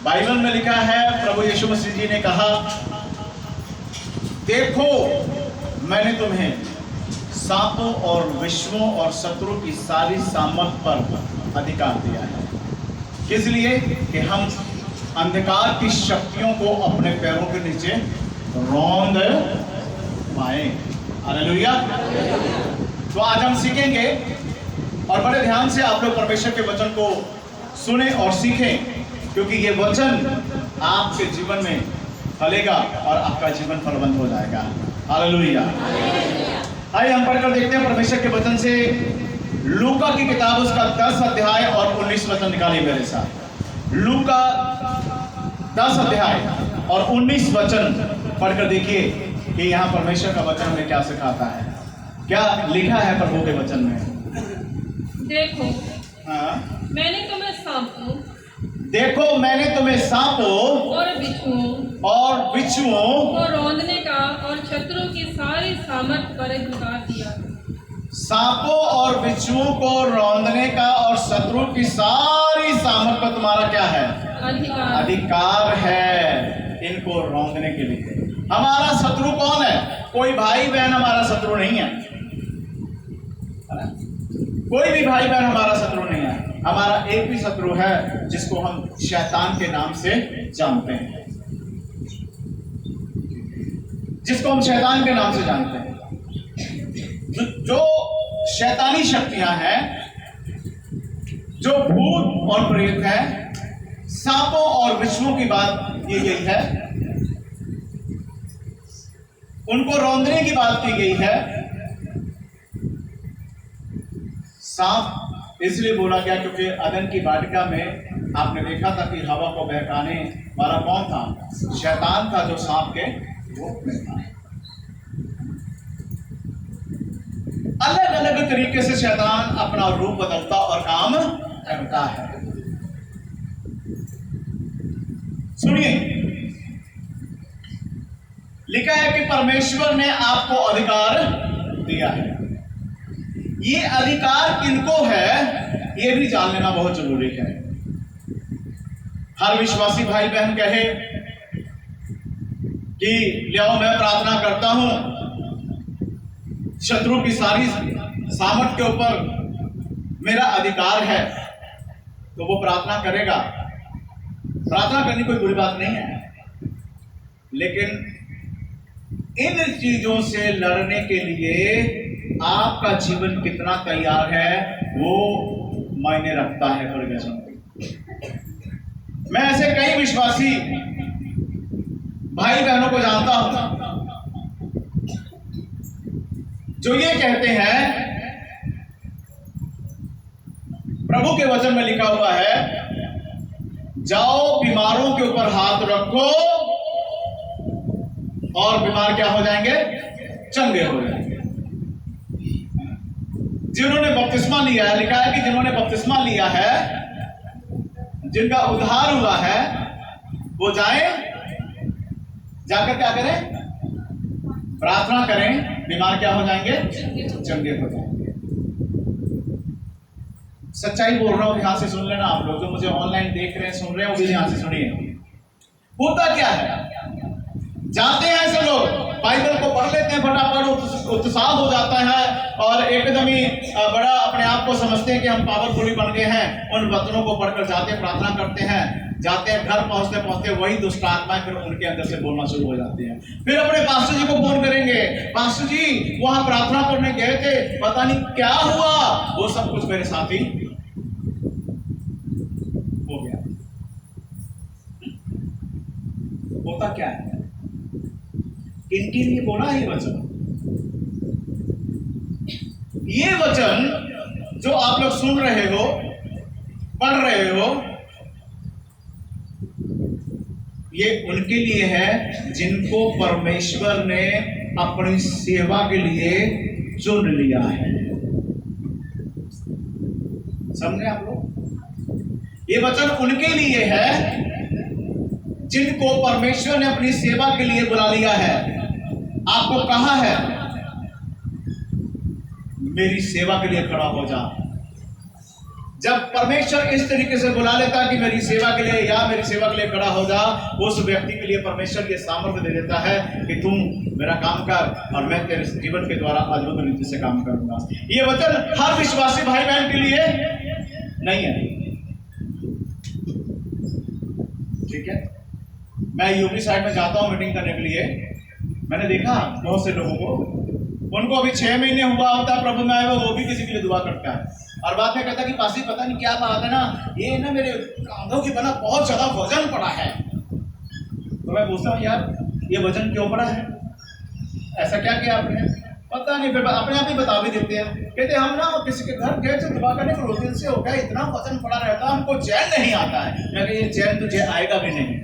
Bible में लिखा है, प्रभु यीशु मसीह जी ने कहा, देखो मैंने तुम्हें सांपों और विषयों और शत्रु की सारी सामर्थ पर अधिकार दिया है। किस लिए? कि हम अंधकार की शक्तियों को अपने पैरों के नीचे रौंद पाए। हालेलुया। तो आज हम सीखेंगे और बड़े ध्यान से आप लोग परमेश्वर के वचन को सुने और सीखें, क्योंकि ये वचन आपके जीवन में फलेगा और आपका जीवन फलवंत हो जाएगा। हालेलुया। आइए हम पढ़कर देखते हैं परमेश्वर के वचन से लूका की किताब उसका 10 अध्याय और 19 वचन निकालिए मेरे साथ। लूका 10 अध्याय और 19 वचन पढ़कर देखिए कि यहाँ परमेश्वर का वचन हमें क्या सिखाता है, क्या लिखा है प्रभु के वचन में। देखो हाँ, मैंने तुम्हें सांपों देखो मैंने तुम्हें सांपों और बिच्छुओं को को रौंदने का और शत्रु की सारी सामर्थ पर अधिकार दिया। सांपों और बिच्छुओं को रौंदने का और शत्रु की सारी सामर्थ पर तुम्हारा क्या है? अधिकार है इनको रौंदने के लिए। हमारा शत्रु कौन है? कोई भाई बहन हमारा शत्रु नहीं है। कोई भी भाई बहन हमारा शत्रु नहीं है। हमारा एक भी शत्रु है जिसको हम शैतान के नाम से जानते हैं, जिसको हम शैतान के नाम से जानते हैं। जो शैतानी शक्तियां हैं, जो भूत और प्रेत हैं, सांपों और विषयों की बात की गई है, उनको रौंदने की बात की गई है। सांप इसलिए बोला गया क्योंकि अदन की वाटिका में आपने देखा था कि हवा को बहकाने वाला कौन था? शैतान था, जो सांप के रूप में था। अलग अलग तरीके से शैतान अपना रूप बदलता और काम करता है। सुनिए, लिखा है कि परमेश्वर ने आपको अधिकार दिया है। ये अधिकार किनको है, ये भी जान लेना बहुत जरूरी है। हर विश्वासी भाई बहन कहे कि लियाओ मैं प्रार्थना करता हूं, शत्रु की सारी सामर्थ के ऊपर मेरा अधिकार है, तो वो प्रार्थना करेगा। प्रार्थना करनी कोई बुरी बात नहीं है, लेकिन इन चीजों से लड़ने के लिए आपका जीवन कितना तैयार है वो मायने रखता है। मैं ऐसे कई विश्वासी भाई बहनों को जानता हूं जो ये कहते हैं, प्रभु के वचन में लिखा हुआ है, जाओ बीमारों के ऊपर हाथ रखो और बीमार क्या हो जाएंगे? चंगे हो जाएंगे। जिन्होंने बपतिस्मा लिया है, लिखा है कि जिन्होंने बपतिस्मा लिया है, जिनका उद्धार हुआ है, वो जाएं, जाकर क्या करें? प्रार्थना करें, बीमार क्या हो जाएंगे? चंगे हो जाएंगे। सच्चाई बोल रहा हूं, ध्यान से सुन लेना। आप लोग जो मुझे ऑनलाइन देख रहे हैं, सुन रहे हैं, वो भी ध्यान से सुनिए। होता क्या है? जाते हैं ऐसे लोग, बाइबल को पढ़ लेते हैं, फटाफट उत्साह हो जाता है और एकदम ही बड़ा अपने आप को समझते हैं कि हम पावरफुली बन गए हैं। उन वचनों को पढ़कर जाते हैं, प्रार्थना करते हैं, जाते हैं, घर पहुंचते पहुंचते वही दुष्ट आत्माएं फिर उनके अंदर से बोलना शुरू हो जाती हैं। फिर अपने पास्टर जी को फोन करेंगे, पास्टर जी वहां प्रार्थना करने गए थे, पता नहीं क्या हुआ। वो सब कुछ मेरे साथ ही हो गया। होता क्या है? इनके लिए बोला ये वचन। ये वचन जो आप लोग सुन रहे हो, पढ़ रहे हो, ये उनके लिए है जिनको परमेश्वर ने अपनी सेवा के लिए चुन लिया है। समझे आप लोग? ये वचन उनके लिए है जिनको परमेश्वर ने अपनी सेवा के लिए बुला लिया है। आपको कहा है, मेरी सेवा के लिए खड़ा हो जा। जब परमेश्वर इस तरीके से बुला लेता कि मेरी सेवा के लिए या मेरी सेवा के लिए खड़ा हो जा, उस व्यक्ति के लिए परमेश्वर ये सामर्थ्य दे देता है कि तुम मेरा काम कर और मैं तेरे जीवन के द्वारा अद्भुत रीति से काम करूंगा। ये वचन हर विश्वासी भाई बहन के लिए नहीं है, ठीक है। मैं यूपी साइड में जाता हूँ मीटिंग करने के लिए, मैंने देखा बहुत से लोगों को, उनको अभी 6 महीने हुआ होता है प्रभु में आए हुए, वो भी किसी के लिए दुआ करता है और बाद में कहता है कि पासी पता नहीं क्या बात है ना, ये ना मेरे कांधों की बना बहुत ज्यादा वजन पड़ा है। तो मैं पूछता हूँ यार ये वजन क्यों पड़ा है, ऐसा क्या किया आपने? पता नहीं, फिर अपने आप ही बता भी देते हैं, कहते हम ना किसी के घर गए तो दुआ करने को, 2 दिन से हो गया, इतना वजन पड़ा रहता है, हमको चैन नहीं आता है। मैं कह, ये चैन तुझे आएगा भी नहीं,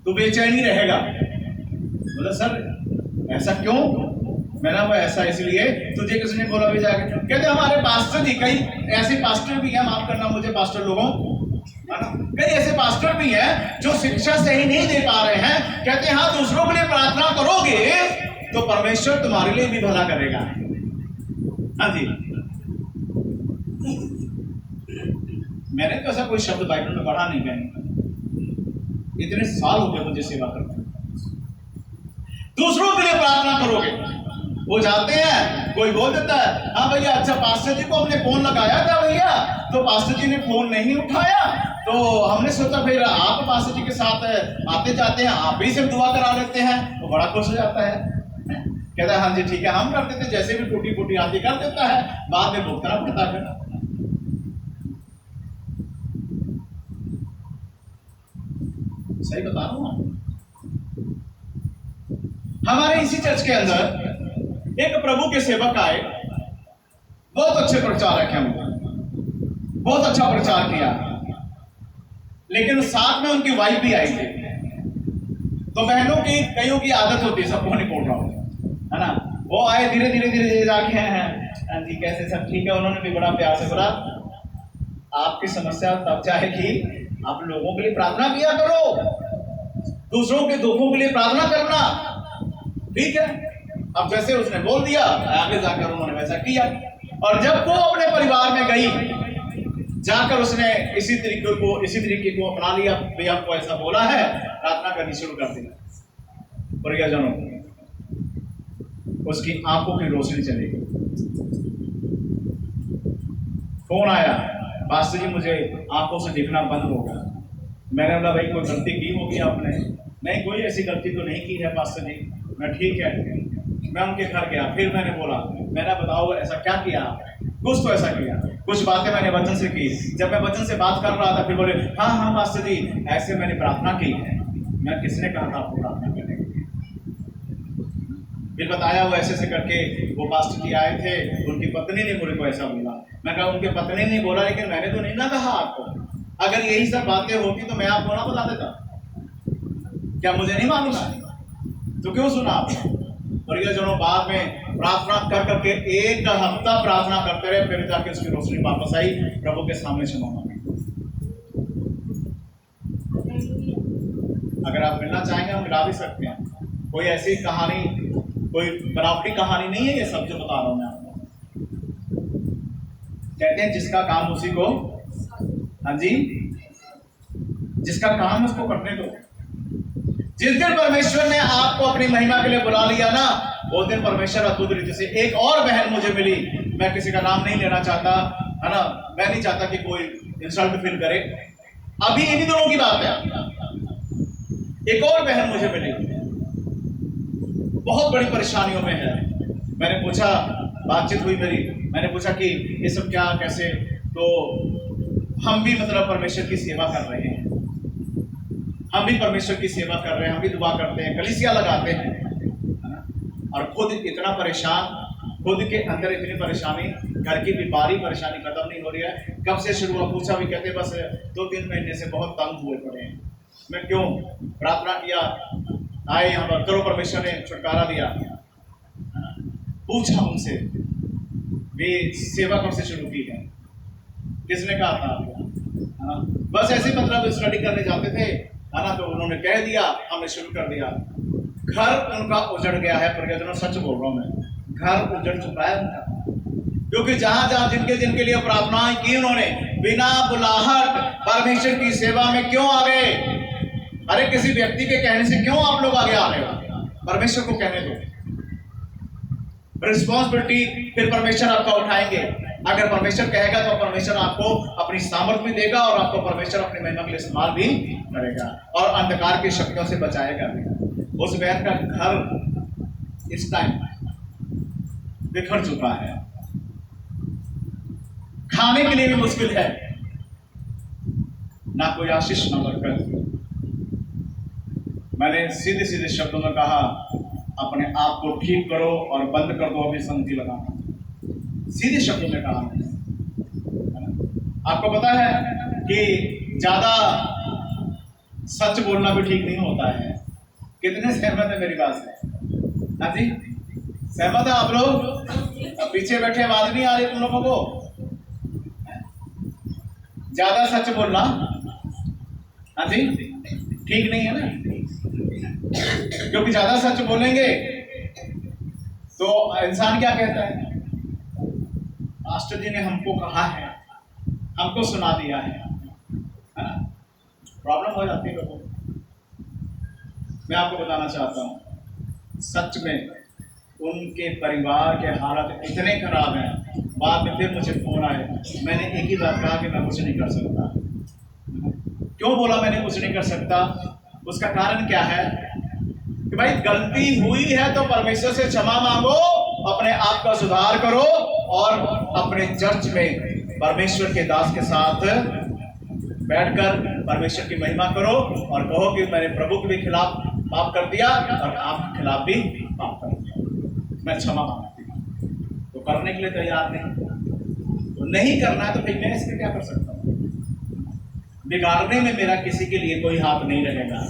तू बेचैन ही रहेगा। बोला सर ऐसा क्यों? मैंने वो ऐसा इसलिए, तुझे किसने बोला भी जाके? कहते हमारे पास्टर जी, कई ऐसे पास्टर भी हैं, माफ करना मुझे पास्टर लोगों, है ना, कई ऐसे पास्टर भी हैं जो शिक्षा सही नहीं दे पा रहे हैं। कहते हाँ दूसरों के लिए प्रार्थना करोगे तो परमेश्वर तुम्हारे लिए भी भला करेगा। हाँ जी, मैंने तो ऐसा कोई शब्द बाइबल में पढ़ा नहीं कहीं, इतने साल हो गए मुझे सेवा करते। दूसरों के लिए प्रार्थना करोगे, वो जाते हैं, कोई बोल देता है हाँ भैया अच्छा पास्टर जी को हमने फोन लगाया था भैया, तो पास्टर जी ने फोन नहीं उठाया, तो हमने सोचा फिर आप पास्टर जी के साथ आते जाते हैं, आप ही से दुआ करा लेते हैं। वो बड़ा खुश हो जाता है, कहता है हाँ जी ठीक है, हम कर देते, जैसे भी टूटी फूटी आती कर देता है, बाद में भुगतना पड़ता है। सही बता रहा हूं, हमारे इसी चर्च के अंदर एक प्रभु के सेवक आए, बहुत अच्छे प्रचारक हैं, बहुत अच्छा प्रचार किया, लेकिन साथ में उनकी वाइफ भी आई थी। तो बहनों की कईयों की आदत होती है, सबको नहीं बोल रहा हूं, है ना, वो आए धीरे धीरे धीरे धीरे जाके हैं जी कैसे सब ठीक है, उन्होंने भी बड़ा प्यार से बोला आपकी समस्या तब जाएगी, आप लोगों के लिए प्रार्थना किया करो, दूसरों के दुखों के लिए प्रार्थना करना, ठीक है। अब जैसे उसने बोल दिया, आगे जाकर उन्होंने वैसा किया, और जब वो अपने परिवार में गई, जाकर उसने इसी तरीके को अपना लिया, भैया हमको ऐसा बोला है, प्रार्थना करनी शुरू कर दी। परिजनों, उसकी आंखों की रोशनी चली गई। फोन आया, पास्टर जी मुझे आंखों से दिखना बंद हो गया। मैंने बोला भाई कोई गलती की होगी आपने? नहीं कोई ऐसी गलती तो नहीं की है पास्टर जी। मैं ठीक है, मैं उनके घर गया, फिर मैंने बोला मैंने बताओ ऐसा क्या किया आपने? कुछ तो ऐसा किया, कुछ बातें मैंने वचन से की। जब मैं वचन से बात कर रहा था फिर बोले हाँ हाँ पास्टर जी ऐसे मैंने प्रार्थना की है। मैं किसने कहा था आपको प्रार्थना करने के लिए? फिर बताया वो ऐसे करके वो पास्टर जी आए थे, उनकी पत्नी ने मुझे को ऐसा बोला। मैं कहा उनकी पत्नी ने बोला, लेकिन मैंने तो नहीं ना कहा आपको। अगर यही सब बातें होती तो मैं आपको ना बता देता, क्या मुझे नहीं मालूम है? तो क्यों सुना आपने? परिजनों बाद में प्रार्थना कर करके 1 हफ्ता प्रार्थना करते रहे, फिर जाके उसकी रोशनी वापस आई, प्रभु के सामने क्षमा मांगी। अगर आप मिलना चाहेंगे हम मिला भी सकते हैं, कोई ऐसी कहानी, कोई बनावटी कहानी नहीं है ये सब जो बता रहा हूं मैं आपको। कहते हैं जिसका काम उसी को, हाँ जी, जिसका काम उसको करने दो। जिस दिन परमेश्वर ने आपको अपनी महिमा के लिए बुला लिया ना, वो दिन परमेश्वर अद्भुत रीति से। एक और बहन मुझे मिली, मैं किसी का नाम नहीं लेना चाहता, है ना, मैं नहीं चाहता कि कोई इंसल्ट फील करे, अभी इन्हीं दोनों की बात है। एक और बहन मुझे मिली, बहुत बड़ी परेशानियों में है। मैंने पूछा, बातचीत हुई मेरी, मैंने पूछा कि ये सब क्या कैसे, तो हम भी मतलब परमेश्वर की सेवा कर रहे हैं, हम भी परमेश्वर की सेवा कर रहे हैं, हम भी दुआ करते हैं, कलीसिया लगाते हैं, और खुद इतना परेशान, खुद के अंदर इतनी परेशानी, घर की बीमारी परेशानी खत्म नहीं हो रही है। कब से शुरू हुआ पूछा, भी कहते बस 2-3 महीने से बहुत तंग हुए पड़े हैं। मैं क्यों? प्रार्थना किया, आए यहाँ पर, करो, परमेश्वर ने छुटकारा दिया। पूछा उनसे भी सेवा कब से शुरू की है, किसने कहा था आपको? बस ऐसे मतलब स्टडी करने जाते थे, है ना, तो उन्होंने कह दिया, हमने शुरू कर दिया। घर उनका उजड़ गया है, परिजनों सच बोल रहा हूँ मैं, घर उजड़ चुका है उनका। क्योंकि जहां जहां जिनके जिनके लिए प्रार्थनाएं की उन्होंने बिना बुलाहट परमेश्वर की सेवा में क्यों आ गए? अरे किसी व्यक्ति के कहने से क्यों आप लोग आगे आ रहे हो? परमेश्वर को कहने दो। रिस्पॉन्सिबिलिटी फिर परमेश्वर आपका उठाएंगे। अगर परमेश्वर कहेगा तो परमेश्वर आपको अपनी सामर्थ भी देगा और आपको परमेश्वर अपनी महिमा के लिए इस्तेमाल भी करेगा और अंधकार की शक्तियों से बचाएगा भी। उस बहन का घर इस टाइम बिखर चुका है, खाने के लिए भी मुश्किल है, ना कोई आशीष ना बरकत। मैंने सीधे सीधे शब्दों में कहा, अपने आप को ठीक करो और बंद कर दो अभी संगति लगाना। सीधे शब्दों में कहा मैंने। आपको पता है कि ज्यादा सच बोलना भी ठीक नहीं होता है। कितने सहमत है मेरी बात से? हाँ जी, सहमत है आप लोग? पीछे बैठे आवाज नहीं आ रही तुम लोगों को? ज्यादा सच बोलना, हाँ जी, ठीक नहीं है ना, क्योंकि ज्यादा सच बोलेंगे तो इंसान क्या कहता है? मास्टर जी ने हमको कहा है, हमको सुना दिया है ना? प्रॉब्लम हो जाती है लोगों को। मैं आपको बताना चाहता हूँ, सच में उनके परिवार के हालत इतने खराब हैं। बाद में फिर मुझे फोन आए, मैंने एक ही बात कहा कि मैं कुछ नहीं कर सकता। क्यों बोला मैंने कुछ नहीं कर सकता? उसका कारण क्या है कि भाई गलती हुई है तो परमेश्वर से क्षमा मांगो, अपने आप का सुधार करो और अपने चर्च में परमेश्वर के दास के साथ बैठकर परमेश्वर की महिमा करो और कहो कि मैंने प्रभु के भी खिलाफ पाप कर दिया और आपके खिलाफ भी पाप कर दिया, मैं क्षमा मांगती हूँ। तो करने के लिए तैयार नहीं, तो नहीं करना है तो फिर मैं इसमें क्या कर सकता हूँ? बिगाड़ने में मेरा किसी के लिए कोई हाथ नहीं रहेगा,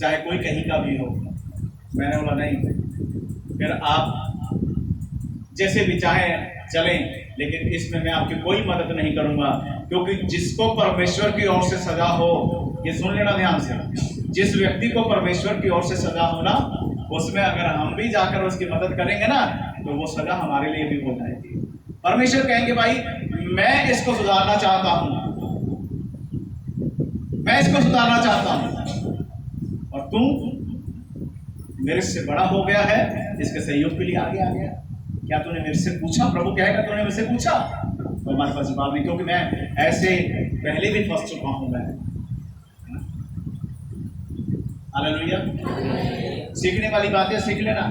चाहे कोई कहीं का भी हो। मैंने बोला नहीं, फिर आप जैसे भी चाहें चलें, लेकिन इसमें मैं आपकी कोई मदद नहीं करूंगा, क्योंकि जिसको परमेश्वर की ओर से सजा हो, ये सुन लेना ध्यान से, जिस व्यक्ति को परमेश्वर की ओर से सजा हो ना, उसमें अगर हम भी जाकर उसकी मदद करेंगे ना तो वो सजा हमारे लिए भी हो जाएगी। परमेश्वर कहेंगे भाई मैं इसको सुधारना चाहता हूं, मैं इसको सुधारना चाहता हूं और तू मेरे से बड़ा हो गया है, इसके सहयोग के लिए आगे आ गया। क्या तूने मेरे से पूछा? प्रभु कहेगा तूने मेरे से पूछा? तो हमारे पास जवाब नहीं, क्योंकि मैं ऐसे पहले भी फंस चुका हूं। मैं हालेलुया। सीखने वाली बातें सीख लेना।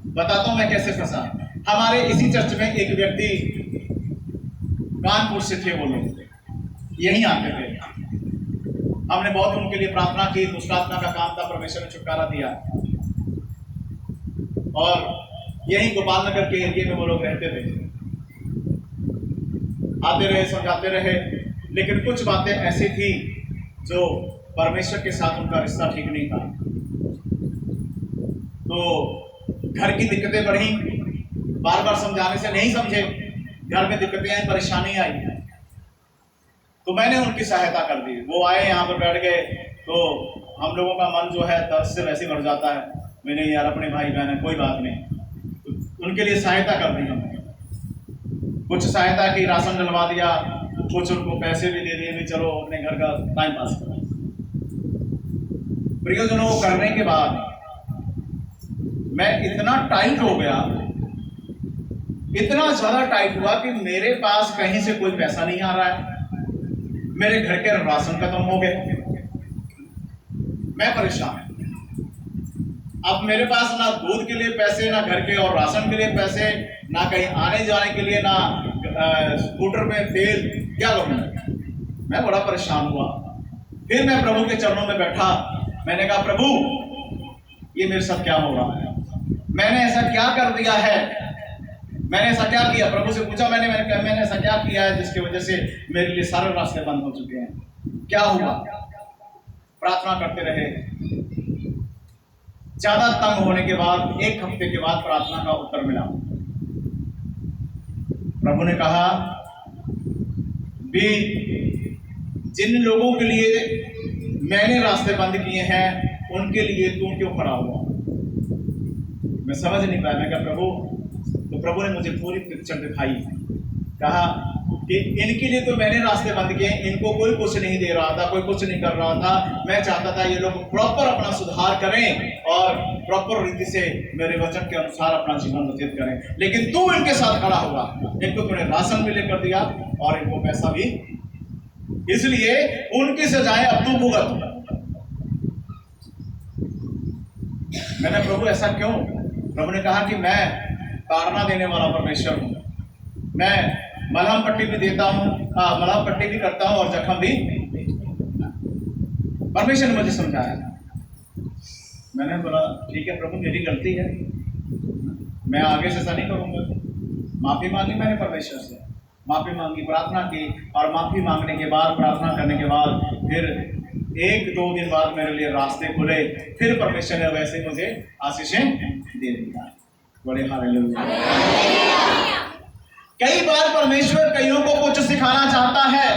बताता हूं मैं कैसे फंसा। हमारे इसी चर्च में एक व्यक्ति कानपुर से थे, वो लोग यहीं आते थे। हमने बहुत उनके लिए प्रार्थना की, दुष्टात्मा का काम था, परमेश्वर ने छुटकारा दिया और यही गोपाल नगर के एरिया में वो लोग रहते थे। आते रहे, समझाते रहे, लेकिन कुछ बातें ऐसी थी जो परमेश्वर के साथ उनका रिश्ता ठीक नहीं था। तो घर की दिक्कतें बढ़ी, बार बार समझाने से नहीं समझे, घर में दिक्कतें आई, परेशानी आई, तो मैंने उनकी सहायता कर दी। वो आए यहाँ पर बैठ गए तो हम लोगों का मन जो है दर्द से वैसे भर जाता है। मैंने यार अपने भाई बहन है, कोई बात नहीं, तो उनके लिए सहायता कर दी हमने। कुछ सहायता की, राशन डलवा दिया, कुछ उनको पैसे भी दे दिए भी चलो अपने घर का टाइम पास करो। प्रियजनों, करने के बाद मैं इतना टाइट हो गया, इतना ज्यादा टाइट हुआ कि मेरे पास कहीं से कोई पैसा नहीं आ रहा है, मेरे घर के राशन खत्म हो गए, मैं परेशान। अब मेरे पास ना दूध के लिए पैसे, ना घर के और राशन के लिए पैसे, ना कहीं आने जाने के लिए, ना स्कूटर में तेल, क्या करूं मैं बड़ा परेशान हुआ। फिर मैं प्रभु के चरणों में बैठा, मैंने कहा प्रभु ये मेरे साथ क्या हो रहा है, मैंने ऐसा क्या कर दिया है, मैंने ऐसा क्या किया? प्रभु से पूछा मैंने ऐसा क्या किया है जिसकी वजह से मेरे लिए सारे रास्ते बंद हो चुके हैं, क्या हुआ? प्रार्थना करते रहे। ज्यादा तंग होने के बाद 1 हफ्ते के बाद प्रार्थना का उत्तर मिला। प्रभु ने कहा भी जिन लोगों के लिए मैंने रास्ते बंद किए हैं उनके लिए तू क्यों खड़ा हुआ? मैं समझ नहीं पाया। मैं कहा प्रभु तो तो प्रभु ने मुझे पूरी पिक्चर दिखाई, कहा कि इनके लिए तो मैंने रास्ते बंद किए, इनको कोई कुछ नहीं दे रहा था, कोई कुछ नहीं कर रहा था। मैं चाहता था ये लोग प्रॉपर अपना सुधार करें और प्रॉपर रीति से मेरे वचन के अनुसार अपना जीवन व्यतीत करें, लेकिन तू इनके साथ खड़ा हुआ। इनको तूने राशन भी लेकर दिया और इनको पैसा भी, इसलिए उनकी सजाएं अब तू भुगत। मैंने प्रभु ऐसा क्यों? प्रभु ने कहा कि मैं ताड़ना देने वाला परमेश्वर हूं, मैं मलहम पट्टी भी देता हूं, मलहम पट्टी भी करता हूं और जख्म भी। परमेश्वर ने मुझे समझाया। मैंने बोला ठीक है प्रभु, मेरी गलती है, मैं आगे से ऐसा नहीं करूंगा। माफी मांगी मैंने परमेश्वर से, माफी मांगी, प्रार्थना की, और माफी मांगने के बाद, प्रार्थना करने के बाद फिर 1-2 दिन बाद मेरे लिए रास्ते खुले। फिर परमेश्वर ने वैसे मुझे आशीषें दे दिया। बड़े हालेलुया। कई बार परमेश्वर कईयों को कुछ सिखाना चाहता है,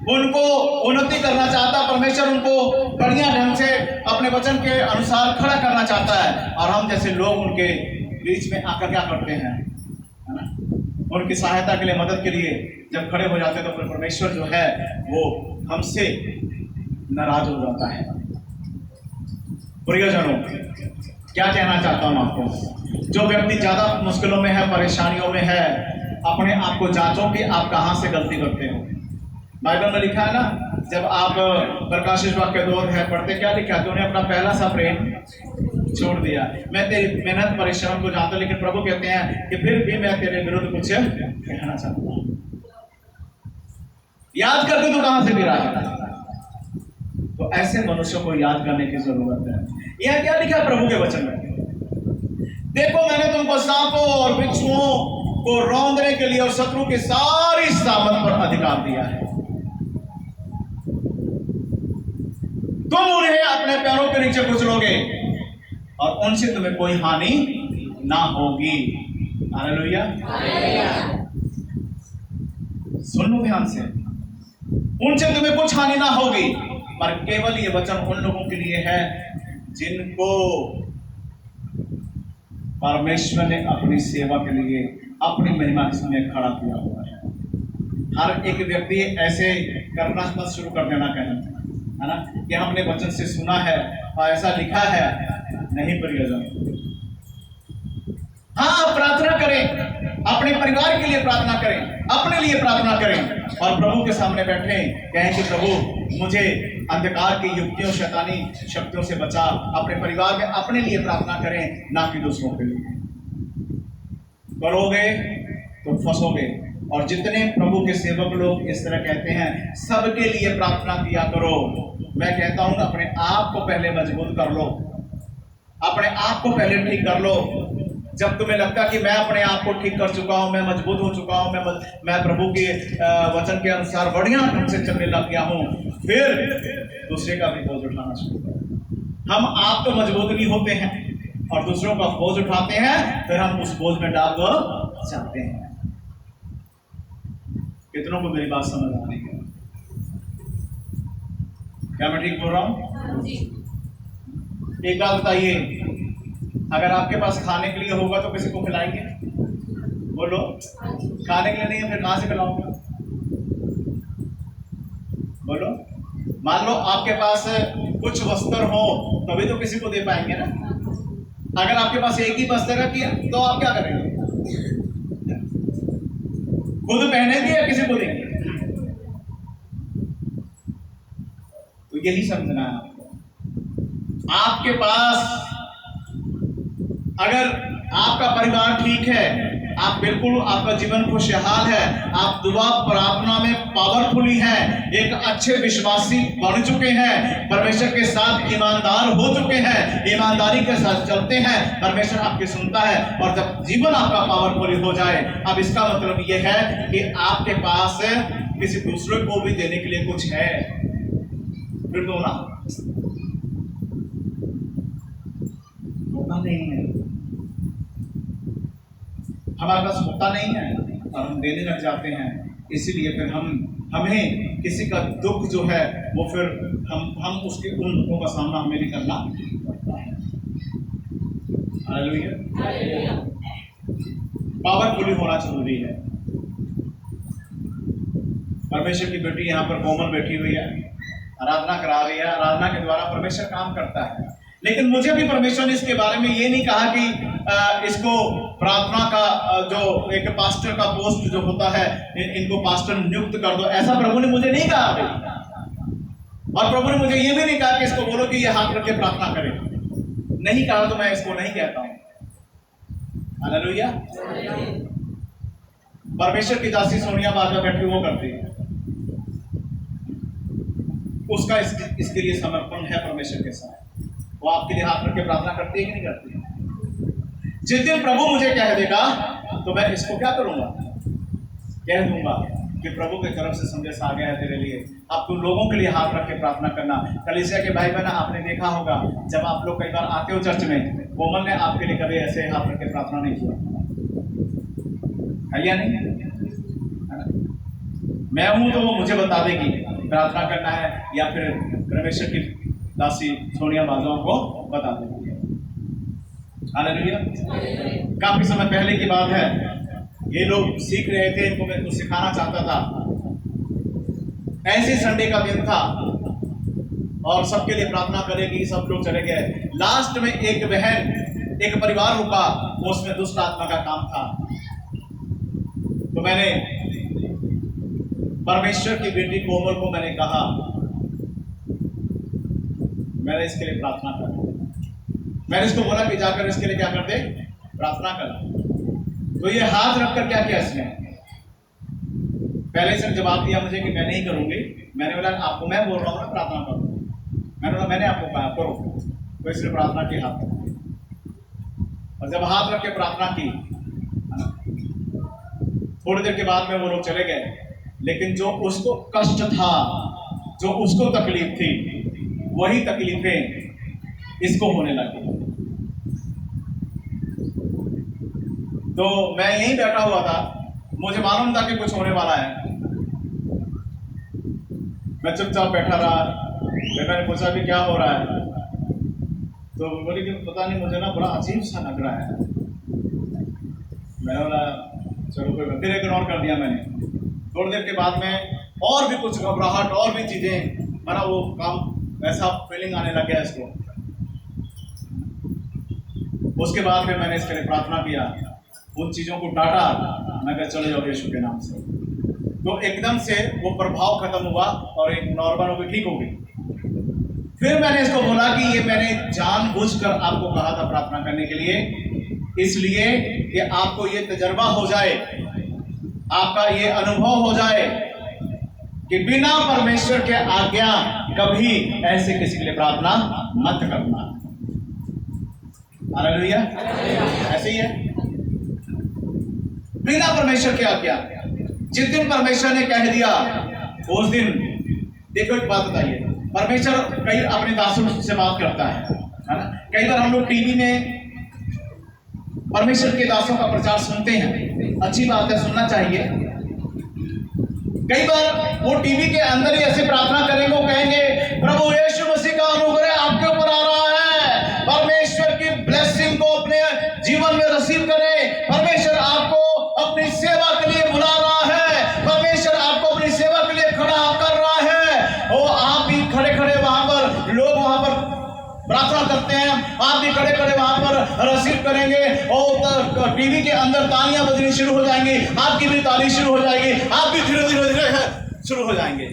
उनको उन्नति करना चाहता है, परमेश्वर उनको बढ़िया ढंग से अपने वचन के अनुसार खड़ा करना चाहता है, और हम जैसे लोग उनके बीच में आकर क्या करते हैं, है ना, उनकी सहायता के लिए, मदद के लिए जब खड़े हो जाते हैं तो परमेश्वर जो है वो हमसे नाराज हो जाता है। प्रियजनों, क्या कहना चाहता हूं आपको, जो व्यक्ति ज्यादा मुश्किलों में है, परेशानियों में है, अपने आप को जांचो कि आप कहां से गलती करते हो। बाइबल में लिखा है ना, जब आप प्रकाशित वाक्य 2 है पढ़ते, क्या लिखा है? तूने अपना पहला सा प्रेम छोड़ दिया। मैं तेरी मेहनत परिश्रम को जानता हूं, लेकिन प्रभु कहते हैं कि फिर भी मैं तेरे विरुद्ध कुछ कहना चाहता हूं। याद करके तू कहां से गिरा है। तो ऐसे मनुष्यों को याद करने की जरूरत है। यह क्या लिखा प्रभु के वचन में? देखो मैंने तुमको सांपों और बिच्छुओं को रौंदने के लिए और शत्रु की सारी सामत पर अधिकार दिया है। तुम उन्हें अपने पैरों के नीचे कुचलोगे और उनसे तुम्हें कोई हानि ना होगी। हालेलुया। सुन लो ध्यान से, उनसे तुम्हें कुछ हानि ना होगी, पर केवल ये वचन उन लोगों के लिए है जिनको परमेश्वर ने अपनी सेवा के लिए, अपनी महिमा के समय खड़ा किया हुआ है। हर एक व्यक्ति ऐसे करना मत शुरू कर देना, कहना है ना कि हमने वचन से सुना है और ऐसा लिखा है, नहीं प्रियजन। हाँ, प्रार्थना करें, अपने परिवार के लिए प्रार्थना करें, अपने लिए प्रार्थना करें, और प्रभु के सामने बैठे कहें कि प्रभु मुझे अंधकार की युक्तियों, शैतानी शक्तियों से बचा। अपने परिवार में अपने लिए प्रार्थना करें, ना कि दूसरों के लिए। करोगे तो फंसोगे। और जितने प्रभु के सेवक लोग इस तरह कहते हैं, सबके लिए प्रार्थना किया करो। मैं कहता हूं अपने आप को पहले मजबूत कर लो, अपने आप को पहले ठीक कर लो। जब तुम्हें लगता कि मैं अपने आप को ठीक कर चुका हूं, मैं मजबूत हो चुका हूं, मैं प्रभु के वचन के अनुसार बढ़िया ढंग से चलने लग गया हूं, फिर दूसरे का भी बोझ उठाना शुरू करो। हम आप तो मजबूत नहीं होते हैं और दूसरों का बोझ उठाते हैं, फिर हम उस बोझ में डाल जाते हैं। कितनों को मेरी बात समझ आ रही है? क्या मैं ठीक बोल रहा हूं? एक बात बताइए, अगर आपके पास खाने के लिए होगा तो किसी को खिलाएंगे? बोलो। खाने के लिए नहीं है, फिर कहां से खिलाऊंगा? बोलो। मान लो आपके पास कुछ वस्त्र हो तभी तो किसी को दे पाएंगे ना। अगर आपके पास एक ही वस्त्र है तो आप क्या करेंगे? खुद पहनेंगे या किसी को देंगे? तो यही समझना है आपको। आपके पास अगर आपका परिवार ठीक है, आप बिल्कुल, आपका जीवन खुशहाल है, आप दुआ प्रार्थना में पावरफुली हैं, एक अच्छे विश्वासी बन चुके हैं, परमेश्वर के साथ ईमानदार हो चुके हैं, ईमानदारी के साथ चलते हैं, परमेश्वर आपकी सुनता है। और जब जीवन आपका पावरफुली हो जाए, अब इसका मतलब यह है कि आपके पास किसी दूसरे को भी देने के लिए कुछ है, फिर दो ना। होता नहीं है, हमारे पास होता नहीं है और हम देने लग जाते हैं। इसीलिए फिर हमें किसी का दुख जो है वो फिर हम उसके उन दुखों का सामना हमें भी करना पड़ता है। हालेलुया। पावरफुली होना जरूरी है। परमेश्वर की बेटी यहाँ पर कोमल बैठी हुई है, आराधना करा रही है, आराधना के द्वारा परमेश्वर काम करता है। लेकिन मुझे भी परमेश्वर ने इसके बारे में ये नहीं कहा कि इसको प्रार्थना का जो एक पास्टर का पोस्ट जो होता है इनको पास्टर नियुक्त कर दो, ऐसा प्रभु ने मुझे नहीं कहा अभी। और प्रभु ने मुझे ये भी नहीं कहा कि इसको बोलो कि ये हाथ रख के प्रार्थना करे, नहीं कहा तो मैं इसको नहीं कहता हूं। हालेलुया। परमेश्वर की दासी सोनिया बाजा बैठी वो करती है, उसका इसके लिए समर्पण है परमेश्वर के साथ। वो आपके लिए हाथ रख के प्रार्थना करती है कि नहीं करती है? जिस दिन प्रभु मुझे कह देगा तो मैं इसको क्या करूंगा, कह दूंगा कि प्रभु की तरफ से संदेश आ गया है तेरे लिए, अब तुम लोगों के लिए हाथ रख के प्रार्थना करना। कलीसिया के भाई बहन, आपने देखा होगा जब आप लोग कई बार आते हो चर्च में, कोमल ने आपके लिए कभी ऐसे हाथ रख के प्रार्थना नहीं किया है या नहीं? मैं हूं तो वो मुझे बता देगी प्रार्थना करना है, या फिर परमेश्वर की दासी सोनिया बाजुओं को बता देगी। हालेलुया। काफी समय पहले की बात है, ये लोग सीख रहे थे, इनको मैं कुछ सिखाना चाहता था। ऐसे संडे का दिन था और सबके लिए प्रार्थना करेगी, सब लोग चले गए। लास्ट में एक बहन, एक परिवार रुका, उसमें दुष्ट आत्मा का काम था। तो मैंने परमेश्वर की बेटी कोमल को मैंने कहा, मैंने इसके लिए प्रार्थना कर। मैंने इसको बोला कि जाकर इसके लिए क्या कर दे, प्रार्थना कर। तो ये हाथ रखकर क्या किया इसने, पहले से जवाब दिया मुझे कि मैं नहीं करूंगी। मैंने बोला आपको मैं बोल रहा हूँ ना प्रार्थना करो। मैंने बोला मैंने आपको कहा करो, तो इसने प्रार्थना की हाथ रख के। और जब हाथ रख के प्रार्थना की, थोड़ी देर के बाद में वो लोग चले गए। लेकिन जो उसको कष्ट था, जो उसको तकलीफ थी, वही तकलीफें इसको होने लगी। तो मैं यहीं बैठा हुआ था, मुझे मालूम था कि कुछ होने वाला है। मैं चुपचाप बैठा रहा। मैंने पूछा कि क्या हो रहा है, तो बोली कि पता नहीं, मुझे ना बड़ा अजीब सा लग रहा है। मैंने बोला चलो कोई, फिर इग्नोर कर दिया मैंने। थोड़ी देर के बाद में और भी कुछ घबराहट और भी चीजें, माना वो काम ऐसा फीलिंग आने लग गया इसको। उसके बाद फिर मैंने इसके लिए प्रार्थना किया, उन चीजों को डांटा। मैं कहा चले जाओ यीशु के नाम से। तो एकदम से वो प्रभाव खत्म हुआ और एक नॉर्मल हो गई, ठीक हो गई। फिर मैंने इसको बोला कि ये मैंने जानबूझकर आपको कहा था प्रार्थना करने के लिए, इसलिए कि आपको ये तजर्बा हो जाए, आपका ये अनुभव हो जाए कि बिना परमेश्वर के आज्ञा कभी ऐसे किसी के लिए प्रार्थना मत करना। हालेलुया। ऐसे ही है, बिना परमेश्वर के आज्ञा। जिस दिन परमेश्वर ने कह दिया उस दिन, देखो एक बात बताइए, परमेश्वर कई अपने दासों से बात करता है ना। कई बार हम लोग टीवी में परमेश्वर के दासों का प्रचार सुनते हैं, अच्छी बात है, सुनना चाहिए। कई बार वो टीवी के अंदर ही ऐसे प्रार्थना करेंगे, वो कहेंगे प्रभु यीशु मसीह का अनुग्रह आपके ऊपर आ रहा है, परमेश्वर की ब्लेसिंग को अपने जीवन में रिसीव करें, परमेश्वर आपको अपनी सेवा के लिए बुला रहा है, परमेश्वर आपको अपनी सेवा के लिए खड़ा कर रहा है। और आप भी खड़े खड़े वहां पर, लोग वहां पर प्रार्थना करते हैं, आप भी खड़े खड़े वहां पर रिसीव करेंगे और टीवी के अंदर तालियां बजनी शुरू हो जाएंगी, आपकी भी ताली शुरू हो जाएगी, आप भी धीरे धीरे धीरे शुरू हो जाएंगे।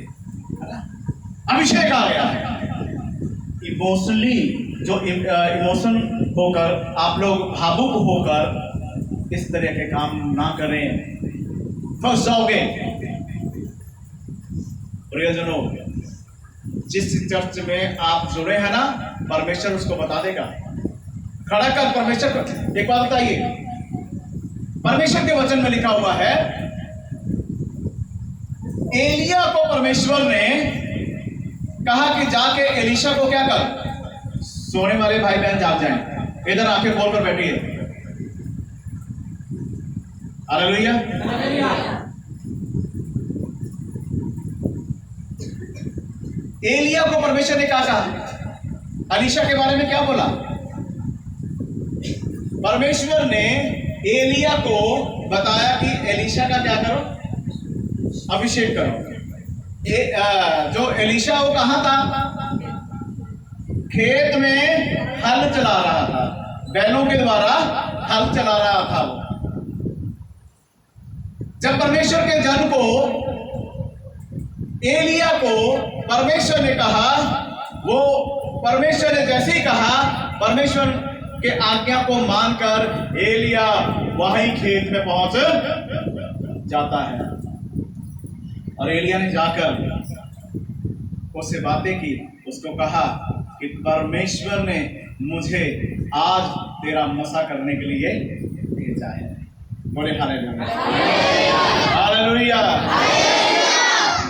अभिषेक आ गया है। इमोशनली जो इमोशन होकर आप लोग भावुक होकर इस तरह के काम ना करें, फंस जाओगे। प्रियजनों, जिस चर्च में आप जुड़े हैं ना, परमेश्वर उसको बता देगा। खड़ा कर परमेश्वर को। एक बात बताइए, परमेश्वर के वचन में लिखा हुआ है, एलिया को परमेश्वर ने कहा कि जाके एलीशा को क्या कर, सोने वाले भाई बहन जाग जाएं, इधर आंखें खोलकर बैठिए। हालेलुया। एलिया को परमेश्वर ने क्या कहा, एलीशा के बारे में क्या बोला? परमेश्वर ने एलिया को बताया कि एलीशा का क्या करो, अभिषेक करो। जो एलीशा वो कहाँ था? खेत में हल चला रहा था, बैलों के द्वारा हल चला रहा था वो। जब परमेश्वर के जन को, एलिया को परमेश्वर ने कहा, वो परमेश्वर ने जैसे ही कहा, परमेश्वर के आज्ञा को मानकर एलिया वहीं खेत में पहुंच जाता है। और एलिया ने जाकर उससे बातें की, उसको कहा कि परमेश्वर ने मुझे आज तेरा मसा करने के लिए भेजा है। बोले हालेलुया, हालेलुया।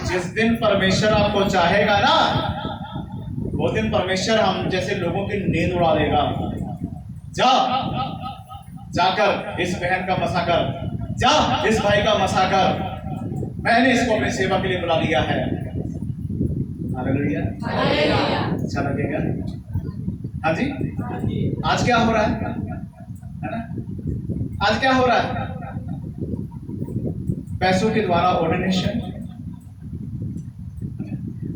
जिस दिन परमेश्वर आपको चाहेगा ना, वो दिन परमेश्वर हम जैसे लोगों की नींद उड़ा देगा। जा, जाकर इस बहन का मसा कर, जा इस भाई का मसा कर, मैंने इसको अपनी सेवा के लिए बुला लिया है। हालेलुया, अच्छा लगेगा। हाँ जी, आज क्या हो रहा है ना? आज क्या हो रहा है? पैसों के द्वारा ऑर्डिनेशन।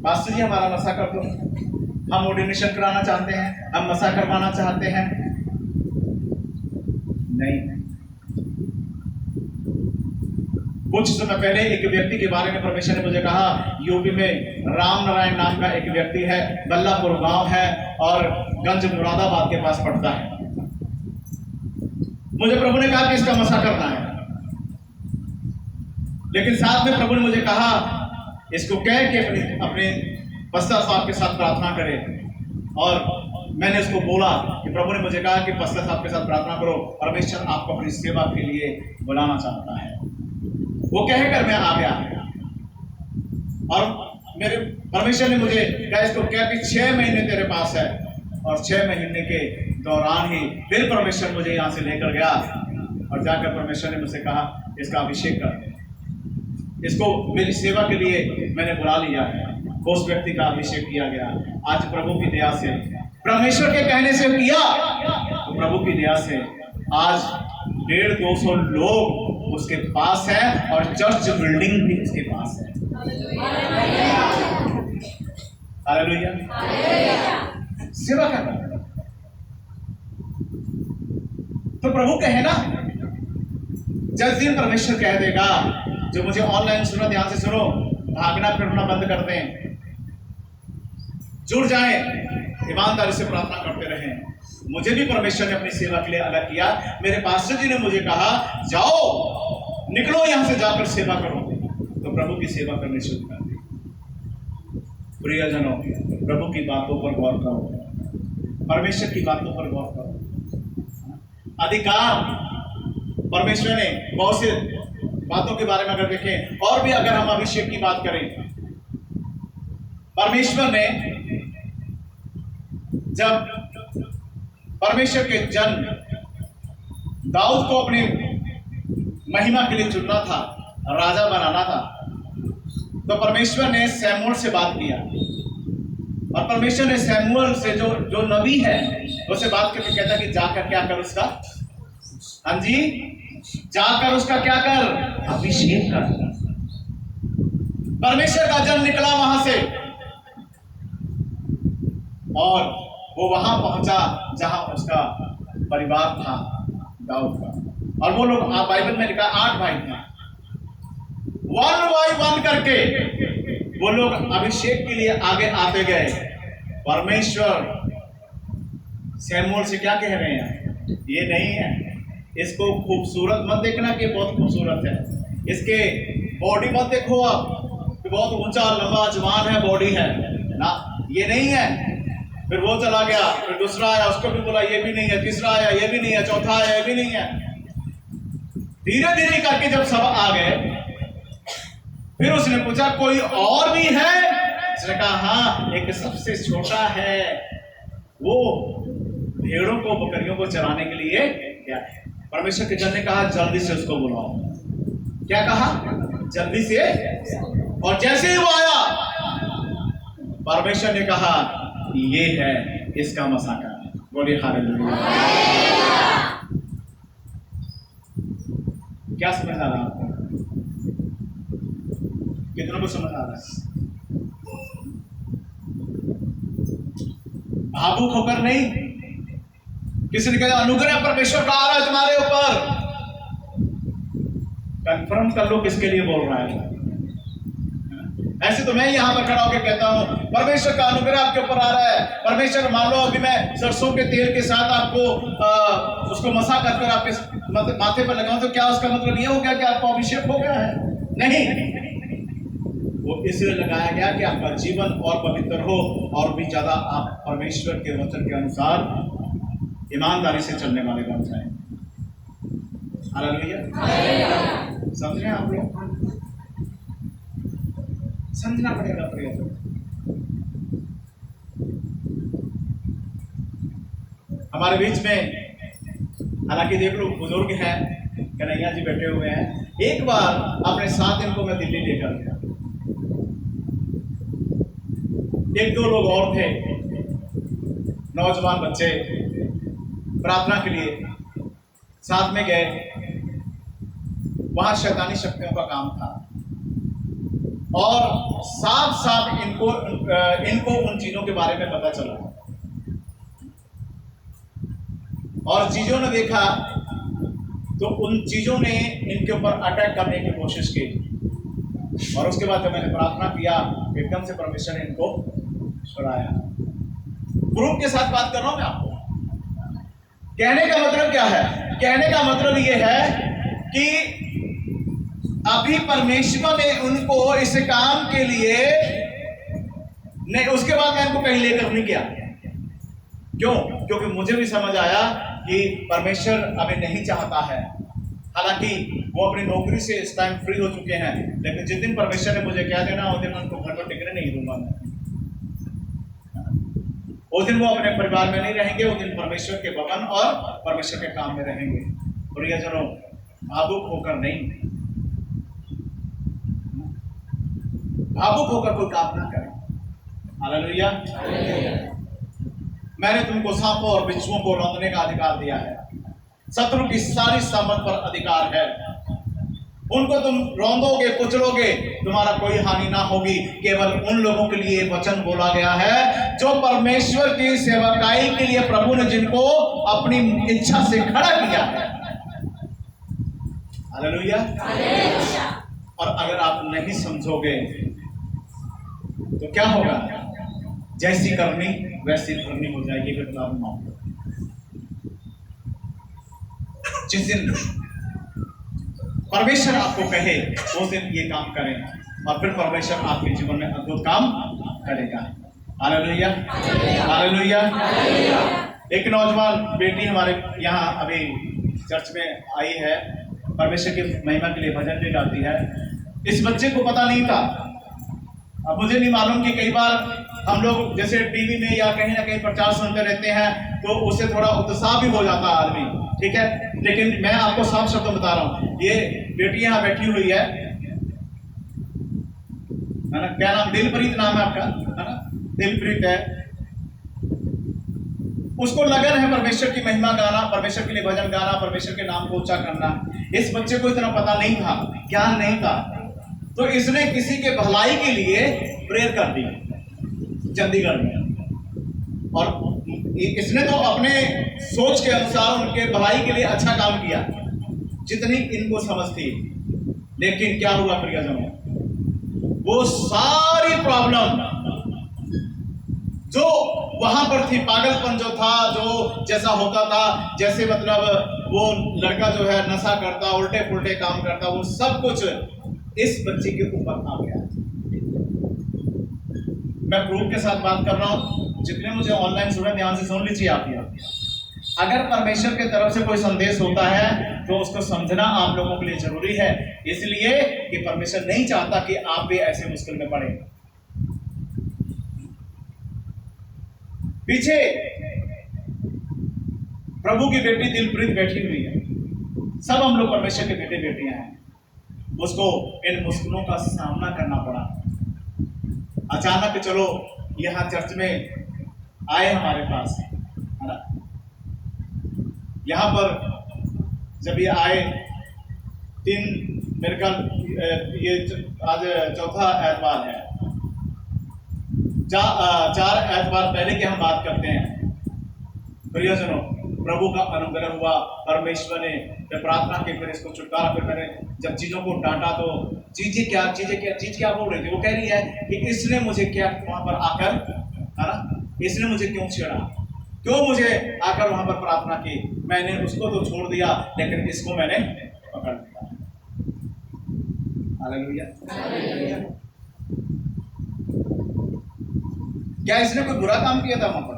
पास्टर जी हमारा मसा कर दो, हम ऑर्डिनेशन कराना चाहते हैं, हम मसा करवाना चाहते हैं। नहीं। कुछ समय पहले एक व्यक्ति के बारे में परमेश्वर ने मुझे कहा, यूपी में राम नारायण नाम का एक व्यक्ति है, बल्लापुर गांव है और गंज मुरादाबाद के पास पड़ता है। मुझे प्रभु ने कहा कि इसका मसा करना है, लेकिन साथ में प्रभु ने मुझे कहा इसको कह के अपने पस्तर साहब के साथ प्रार्थना करे। और मैंने उसको बोला कि प्रभु ने मुझे कहा कि पस्तर साहब के साथ प्रार्थना करो, परमेश्वर आपको अपनी सेवा के लिए बुलाना चाहता है। वो कहकर मैं आ गया और मेरे परमेश्वर ने मुझे कहा इसको कह कि 6 महीने तेरे पास है। और 6 महीने के दौरान ही फिर परमेश्वर मुझे यहाँ से लेकर गया और जाकर परमेश्वर ने मुझसे कहा इसका अभिषेक कर दे, इसको मेरी सेवा के लिए मैंने बुला लिया है। उस व्यक्ति का अभिषेक किया गया। आज प्रभु की दया से, परमेश्वर के कहने से किया, तो प्रभु की दया से आज 150-200 लोग उसके पास है और चर्च बिल्डिंग भी उसके पास है। हालेलुया, सेवा करना। तो प्रभु कहे ना, जिस दिन परमेश्वर कह देगा, जो मुझे ऑनलाइन सुनो ध्यान से सुनो, भागना फिरना बंद कर दें, जुड़ जाएं, ईमानदारी से प्रार्थना करते रहें। मुझे भी परमेश्वर ने अपनी सेवा के लिए अलग किया। मेरे पास्टर जी ने मुझे कहा जाओ, निकलो यहां से, जाकर सेवा करो। तो प्रभु की सेवा करनी शुरू कर दी। प्रियजनों, प्रभु की बातों पर गौर करो, परमेश्वर की बातों पर गौर करो। अधिकार परमेश्वर ने बहुत से बातों के बारे में अगर देखें, और भी अगर हम अभिषेक की बात करें, परमेश्वर ने जब परमेश्वर के जन दाऊद को अपनी महिमा के लिए चुनना था, राजा बनाना था, तो परमेश्वर ने सैमुअल से बात किया। और परमेश्वर ने सैमुअल से जो नबी है उससे बात करके कहता कि जाकर क्या कर उसका, हाँ जी, जाकर उसका क्या कर, अभिषेक कर। परमेश्वर का जन निकला वहां से और वो वहां पहुंचा जहां उसका परिवार था, दाऊद का। और वो लोग, आप बाइबल में लिखा 8 भाई थे, 1 by 1 करके वो लोग अभिषेक के लिए आगे आते गए। परमेश्वर सैमुअल से क्या कह रहे हैं, ये नहीं है, इसको खूबसूरत मत देखना कि बहुत खूबसूरत है, इसके बॉडी मत देखो आप कि बहुत ऊंचा लंबा जवान है, बॉडी है ना, ये नहीं है। फिर वो चला गया, फिर दूसरा आया, उसको भी बोला ये भी नहीं है, तीसरा आया ये भी नहीं है, चौथा आया ये भी नहीं है। धीरे धीरे करके जब सब आ गए, फिर उसने पूछा कोई और भी है? उसने कहा हाँ, एक सबसे छोटा है, वो भेड़ों को बकरियों को चराने के लिए क्या है। परमेश्वर के जन ने कहा जल्दी से उसको बुलाओ। क्या कहा? जल्दी से। और जैसे ही वो आया, परमेश्वर ने कहा ये है, इसका मसाका। बोलिए हालेलुया। क्या समझ आ रहा है आपको? कितनों को समझ आ रहा है? भावुक होकर नहीं। किसी ने कहा अनुग्रह परमेश्वर का आ रहा है तुम्हारे ऊपर, कंफर्म कर लो किसके लिए बोल रहा है। ऐसे तो मैं यहां पर खड़ा होकर कहता हूं परमेश्वर का अनुग्रह आपके ऊपर आ रहा है। परमेश्वर मान लो अभी मैं सरसों के तेल के साथ आपको उसको मसा कर आपके माथे पर लगाऊं, तो क्या उसका मतलब ये हो गया कि आपको अभिषेक हो गया है? नहीं, वो इसलिए लगाया गया कि आपका जीवन और पवित्र हो और भी ज्यादा आप परमेश्वर के वचन के अनुसार ईमानदारी से चलने वाले बन जाए। हालेलुया। समझ रहे हैं आप लोग? समझना पड़ेगा प्रिय। हमारे बीच में हालांकि देख लो बुजुर्ग हैं, कन्हैया जी बैठे हुए हैं। एक बार अपने साथ इनको मैं दिल्ली लेकर गया, एक दो लोग और थे, नौजवान बच्चे, प्रार्थना के लिए साथ में गए। वहां शैतानी शक्तियों का काम था और साफ साफ इनको उन चीजों के बारे में पता चला और चीजों ने देखा तो उन चीजों ने इनके ऊपर अटैक करने की कोशिश की। और उसके बाद जब मैंने प्रार्थना किया, एकदम से परमेश्वर ने इनको छुड़ाया। प्रूफ के साथ बात कर रहा हूं मैं आपको। कहने का मतलब क्या है? कहने का मतलब यह है कि अभी परमेश्वर ने उनको इस काम के लिए नहीं, उसके बाद मैं इनको कहीं लेकर नहीं गया। क्यों? क्योंकि मुझे भी समझ आया कि परमेश्वर अभी नहीं चाहता है। हालांकि वो अपनी नौकरी से इस टाइम फ्री हो चुके हैं, लेकिन जिस दिन परमेश्वर ने मुझे कह देना उस दिन उनको घर पर टिकने नहीं दूंगा मैं। उस दिन वो अपने परिवार में नहीं रहेंगे, उस दिन परमेश्वर के भवन और परमेश्वर के काम में रहेंगे। प्रियजनों, भावुक होकर नहीं, भावुक होकर कोई काम ना करें। हालेलुया। मैंने तुमको सांपों और बिच्छुओं को रौंदने का अधिकार दिया है, शत्रु की सारी सामर्थ पर अधिकार है। उनको तुम रौंदोगे, कुचलोगे, तुम्हारा कोई हानि ना होगी। केवल उन लोगों के लिए वचन बोला गया है जो परमेश्वर की सेवकाई के लिए प्रभु ने जिनको अपनी इच्छा से खड़ा किया है। हालेलुया। और अगर आप नहीं समझोगे तो क्या होगा? जैसी करनी वैसी भरनी हो जाएगी। जिस दिन परमेश्वर आपको कहे उस दिन ये काम करें और फिर परमेश्वर आपके जीवन में अद्भुत काम करेगा। Hallelujah, hallelujah. एक नौजवान बेटी हमारे यहाँ अभी चर्च में आई है, परमेश्वर की महिमा के लिए भजन भी गाती है। इस बच्चे को पता नहीं था। अब मुझे नहीं मालूम कि कई बार हम लोग जैसे टीवी में या कहीं ना कहीं प्रचार सुनते रहते हैं तो उससे थोड़ा उत्साह भी हो जाता है आदमी, ठीक है। लेकिन मैं आपको साफ शब्दों बता रहा हूँ, ये बेटी यहाँ बैठी हुई है ना? क्या नाम? दिलप्रीत नाम है आपका, है ना? दिलप्रीत है। उसको लगन है परमेश्वर की महिमा गाना, परमेश्वर के लिए भजन गाना, परमेश्वर के नाम को ऊंचा करना। इस बच्चे को इतना पता नहीं था, ज्ञान नहीं था, तो इसने किसी के भलाई के लिए प्रेयर कर दी चंडीगढ़ में। और इसने तो अपने सोच के अनुसार उनके भलाई के लिए अच्छा काम किया जितनी इनको समझ थी। लेकिन क्या हुआ प्रियजनों? वो सारी प्रॉब्लम जो वहां पर थी, पागलपन जो था, जो जैसा होता था, जैसे मतलब वो लड़का जो है नशा करता, उल्टे पुल्टे काम करता, वो सब कुछ इस बच्चे के ऊपर आ गया। मैं प्रूफ के साथ बात कर रहा हूं। जितने मुझे ऑनलाइन सुने ध्यान से सुन लीजिए आप। अगर परमेश्वर की तरफ से कोई संदेश होता है तो उसको समझना आप लोगों के लिए जरूरी है, इसलिए कि परमेश्वर नहीं चाहता कि आप भी ऐसे मुश्किल में पड़े। पीछे प्रभु की बेटी दिलप्रीत बैठी हुई है। सब हम लोग परमेश्वर के बेटे बेटियां हैं। उसको इन मुश्किलों का सामना करना पड़ा। अचानक चलो यहाँ चर्च में आए हमारे पास, है ना? यहाँ पर जब ये आए मेरे ख्याल ये आज चौथा एतवार है। 4 एतवार पहले की हम बात करते हैं। प्रियजनों, प्रभु का अनुग्रह हुआ, परमेश्वर ने जब प्रार्थना की, फिर इसको छुटकारा, फिर मैंने जब चीजों को डांटा तो चीज क्या बोल रही थी? वो कह रही है कि इसने मुझे क्या वहां पर आकर, है ना, इसने मुझे क्यों छेड़ा, क्यों मुझे आकर वहां पर प्रार्थना की? मैंने उसको तो छोड़ दिया, लेकिन इसको मैंने पकड़ लिया। हालेलुया। क्या इसने कोई बुरा काम किया था वहां पर?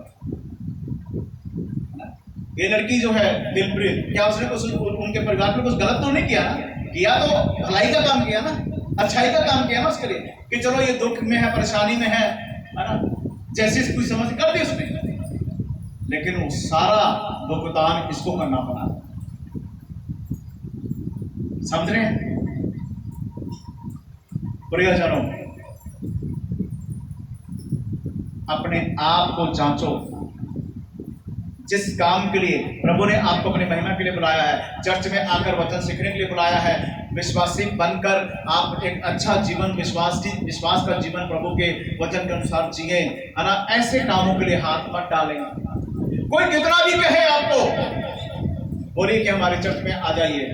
ये लड़की जो है दिलप्रीत, क्या उसने कुछ उनके परिवार में कुछ गलत तो नहीं किया ना? किया तो भलाई का काम किया ना, अच्छाई का काम किया ना उसके लिए, कि चलो ये दुख में है, परेशानी में है ना, जैसे कोई समझ कर दी उसने, लेकिन वो सारा भुगतान इसको करना पड़ा। समझ रहे हैं प्रियजनों? अपने आप को जांचो। जिस काम के लिए प्रभु ने आपको अपने महिमा के लिए बुलाया है, चर्च में आकर वचन सीखने के लिए बुलाया है, विश्वासी बनकर आप एक अच्छा जीवन, विश्वास का जीवन प्रभु के वचन के अनुसार जिए, है ना। ऐसे कामों के लिए हाथ मत डालें। कोई कितना भी कहे आपको, बोलिए कि हमारे चर्च में आ जाइए,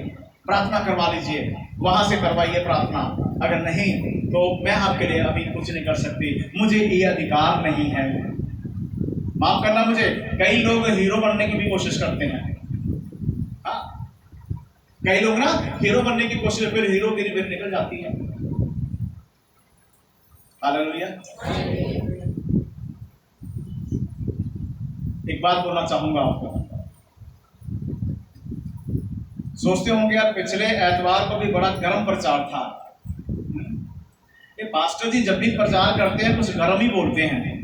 प्रार्थना करवा लीजिए, वहां से करवाइए प्रार्थना। अगर नहीं तो मैं आपके लिए अभी कुछ नहीं कर सकती, मुझे ये अधिकार नहीं है। माफ करना मुझे, कई लोग हीरो बनने की भी कोशिश करते हैं। हाँ, कई लोग ना हीरो बनने की कोशिश, फिर हीरोगिरी फिर निकल जाती है। हालेलुया। एक बात बोलना चाहूंगा आपको। सोचते होंगे यार, पिछले एतवार को भी बड़ा गर्म प्रचार था। ये पास्टर जी जब भी प्रचार करते हैं कुछ गर्म ही बोलते हैं।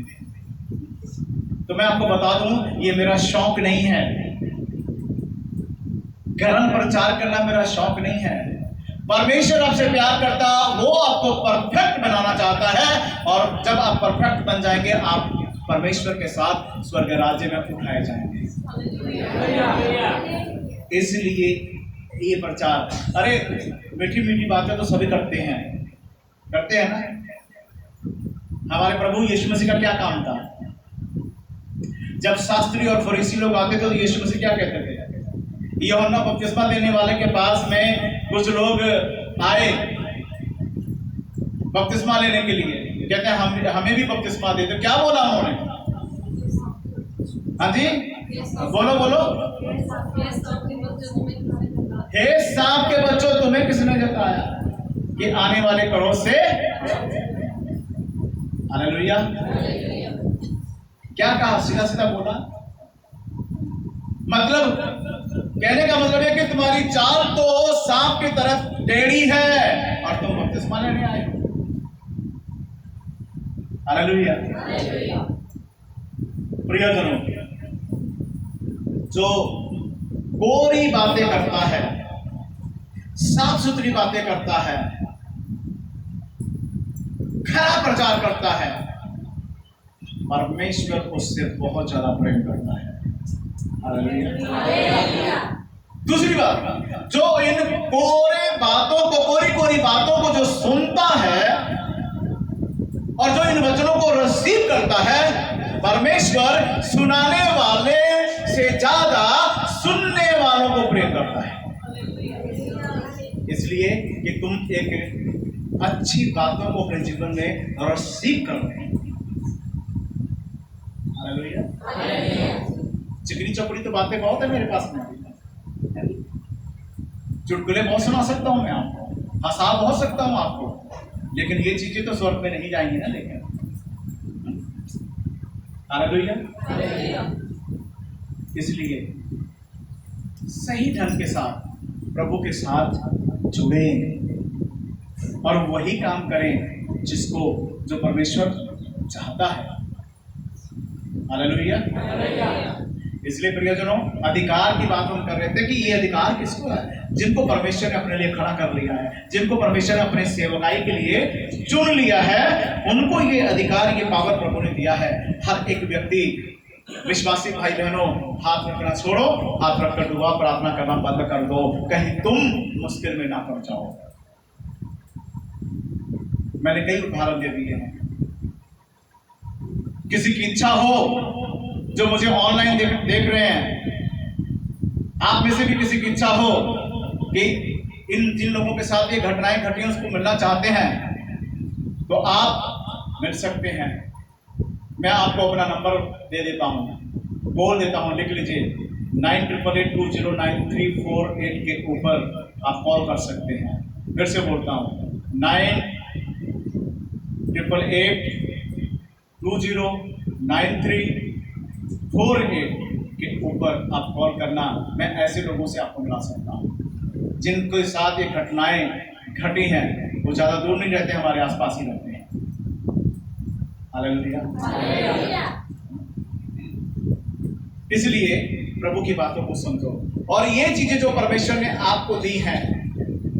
तो मैं आपको बता दूं, ये मेरा शौक नहीं है, गर्म प्रचार करना मेरा शौक नहीं है। परमेश्वर आपसे प्यार करता, वो आपको परफेक्ट बनाना चाहता है, और जब आप परफेक्ट बन जाएंगे, आप परमेश्वर के साथ स्वर्ग राज्य में उठाए जाएंगे। इसलिए ये प्रचार, अरे मीठी मीठी बातें तो सभी करते हैं ना। हमारे प्रभु यीशु मसीह का क्या काम था? जब शास्त्री और फरीसी लोग आते थे तो यीशु मसीह क्या कहते थे? यूहन्ना बपतिस्मा देने वाले के पास में कुछ लोग आए बपतिस्मा लेने के लिए, कहते हैं हमें भी बपतिस्मा दे दो। क्या बोला उन्होंने? हाँ जी, बोलो बोलो। हे सांप के बच्चों, तुम्हें किसने जताया कि आने वाले क्रोध से? हालेलुया। क्या कहा? सीधा सीधा बोला। मतलब कहने का मतलब है कि तुम्हारी चाल तो सांप की तरफ टेढ़ी है और तुम बपतिस्मा लेने आए। हालेलुया। प्रियजनों, जो कोरी बातें करता है, साफ सुथरी बातें करता है, खरा प्रचार करता है, परमेश्वर उससे बहुत ज्यादा प्रेम करता है। हालेलुया। दूसरी बात, जो इन कोरी बातों को जो सुनता है और जो इन वचनों को रिसीव करता है, परमेश्वर सुनाने वाले से ज्यादा सुनने वालों को प्रेम करता है। इसलिए कि तुम एक अच्छी बातों को अपने जीवन में रिसीव कर रहे हैं। चिकनी चपड़ी तो बातें बहुत है मेरे पास में, चुटकुले बहुत सुना सकता हूं मैं आपको, हंसा बहुत सकता हूं आपको, लेकिन ये चीजें तो स्वर्ग में नहीं जाएंगी ना। लेकिन हालेलुया। इसलिए सही ढंग के साथ प्रभु के साथ जुड़े और वही काम करें जो परमेश्वर चाहता है। हालेलुया। इसलिए प्रियजनों, अधिकार की बात हम कर रहे थे कि ये अधिकार किसको है? जिनको परमेश्वर ने अपने लिए खड़ा कर लिया है, जिनको परमेश्वर ने अपने सेवकाई के लिए चुन लिया है, उनको ये अधिकार, ये पावर प्रभु ने दिया है। हर एक व्यक्ति विश्वासी भाई बहनों, हाथ रखना छोड़ो, हाथ रखकर दुआ प्रार्थना करना बंद कर दो, कहीं तुम मुश्किल में ना पड़ जाओ। मैंने कई उदाहरण दे दिए हैं। किसी की इच्छा हो, जो मुझे ऑनलाइन देख रहे हैं, आप में से भी किसी की इच्छा हो कि जिन लोगों के साथ ये घटनाएं घटी हैं उसको मिलना चाहते हैं, तो आप मिल सकते हैं। मैं आपको अपना नंबर दे देता हूं, बोल देता हूं, लिख लीजिए 9888209348 के ऊपर आप कॉल कर सकते हैं। फिर से बोलता हूं 9888209348 के ऊपर आप कॉल करना। मैं ऐसे लोगों से आपको मिला सकता हूं जिनके साथ ये घटनाएं घटी हैं। वो ज्यादा दूर नहीं रहते, हमारे आसपास ही रहते हैं। हालेलुया। इसलिए प्रभु की बातों को समझो, और ये चीजें जो परमेश्वर ने आपको दी हैं,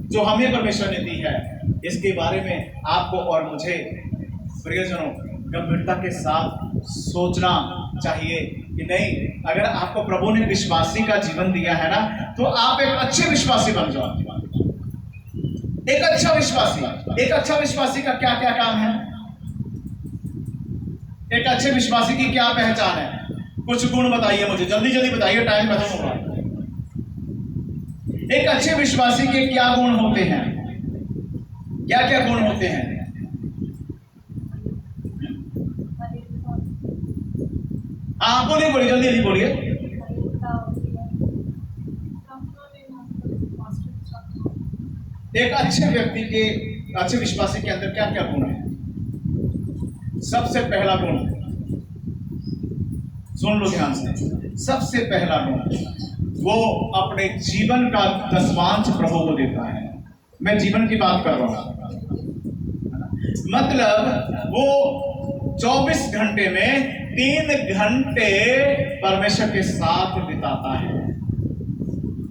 जो हमें परमेश्वर ने दी है, इसके बारे में आपको और मुझे प्रियजनों गंभीरता के साथ सोचना चाहिए कि नहीं, अगर आपको प्रभु ने विश्वासी का जीवन दिया है ना, तो आप एक अच्छे विश्वासी बन जाओ। एक अच्छा विश्वासी का क्या क्या काम है? एक अच्छे विश्वासी की क्या पहचान है? कुछ गुण बताइए मुझे, जल्दी जल्दी बताइए, टाइम खत्म हो रहा है। एक अच्छे विश्वासी के क्या गुण होते हैं? क्या क्या गुण होते हैं? हाँ बोलिए बोलिए, जल्दी जल्दी बोलिए। एक अच्छे व्यक्ति के, अच्छे विश्वासी के अंदर क्या क्या गुण है? सबसे पहला गुण, सुन लो ध्यान से, सबसे पहला गुण, वो अपने जीवन का दसवांश प्रभु को देता है। मैं जीवन की बात कर रहा हूं, मतलब वो 24 घंटे में 3 घंटे परमेश्वर के साथ बिताता है।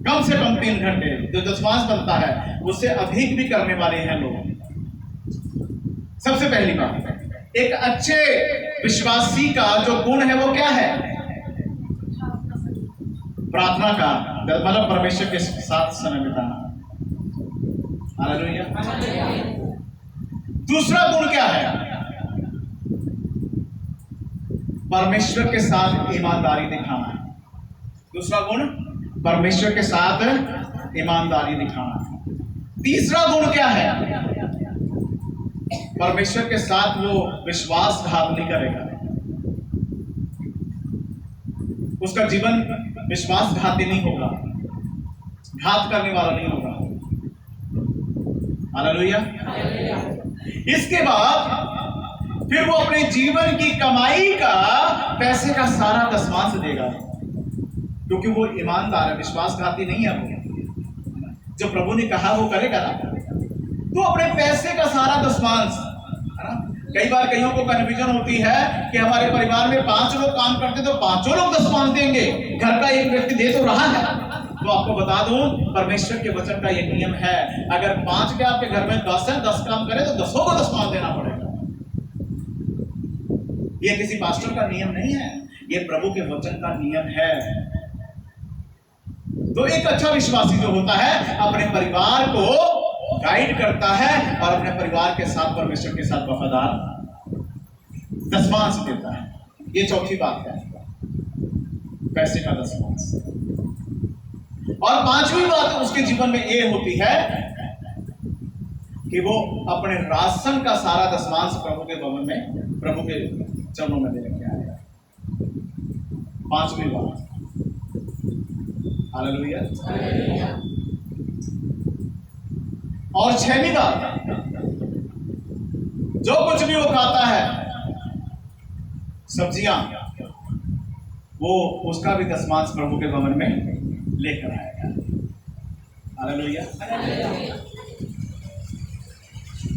कम से कम 3 घंटे जो दसवांश बनता है, उससे अधिक भी करने वाले हैं लोग। सबसे पहली बात, एक अच्छे विश्वासी का जो गुण है वो क्या है? प्रार्थना का, मतलब परमेश्वर के साथ समय बिताना। हालेलुया। दूसरा गुण क्या है? परमेश्वर के साथ ईमानदारी दिखाना। दूसरा गुण, परमेश्वर के साथ ईमानदारी दिखाना। तीसरा गुण क्या है? परमेश्वर के साथ वो विश्वासघात नहीं करेगा। उसका जीवन विश्वासघाती नहीं होगा, घात करने वाला नहीं होगा। हालेलुया। इसके बाद फिर वो अपने जीवन की कमाई का, पैसे का सारा दसवांश देगा, क्योंकि वो ईमानदार है, विश्वासघाती नहीं है। जो प्रभु ने कहा वो करेगा ना। तो अपने पैसे का सारा दसवांश, है ना। कई बार कईयों को कन्फ्यूजन होती है कि हमारे परिवार में 5 लोग काम करते तो 5 लोग दसवांश देंगे, घर का एक व्यक्ति दे तो रहा है। तो आपको बता दूं, परमेश्वर के वचन का ये नियम है, अगर 5 के आपके घर में 10 है, 10 काम करे तो 10 को दसवांश देना पड़ेगा। ये किसी पास्टर का नियम नहीं है, ये प्रभु के वचन का नियम है। तो एक अच्छा विश्वासी जो होता है, अपने परिवार को गाइड करता है और अपने परिवार के साथ, परमेश्वर के साथ वफादार दसवांश देता है। ये चौथी बात है, पैसे का दसवांश। और 5वीं बात उसके जीवन में ये होती है कि वो अपने राशन का सारा दसवांश प्रभु के भवन में, प्रभु के चरणों में दे के आएगा। 5वीं बात। हालेलुया। और 6वीं बात, जो कुछ भी वो खाता है, सब्जियां, वो उसका भी दसवांश प्रभु के भवन में लेकर आएगा। हालेलुया।